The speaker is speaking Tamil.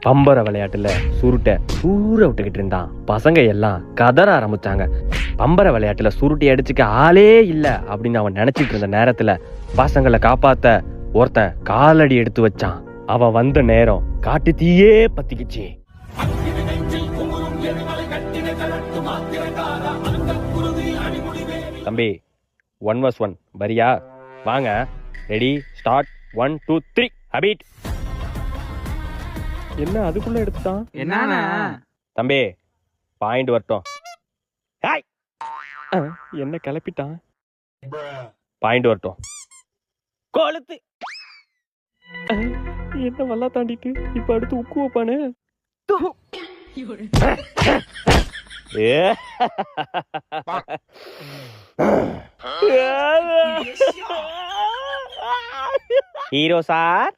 பம்பர விளையாட்டுல சுருட்டை ஊற விட்டுக்கிட்டு இருந்தான். பசங்க எல்லாம் கதற ஆரம்பிச்சாங்க. பம்பர விளையாட்டுல சுருட்டை அடிச்சுக்க ஆளே இல்ல அப்படின்னு அவன் நினைச்சிட்டு இருந்த நேரத்துல பசங்களை காப்பாத்த ஒருத்தன் காலடி எடுத்து வச்சான். அவன் வந்த நேரம் காட்டு தீயே பத்திக்கிச்சு. தம்பி 1vs1 வரியா? வாங்க, ரெடி, ஸ்டார்ட். 1 2 3 ஹபீட். என்ன அதுக்குள்ள எடுத்துட்டான்? என்னண்ணா தம்பி பாயிண்ட் வரட்டும். என்ன கிளப்பிட்டான்? பாயிண்ட் வரட்டும். கொளுத்து. என்ன வல்லா தாண்டிட்டு இப்ப அடுத்து உக்கு வைப்பானே. Hero sir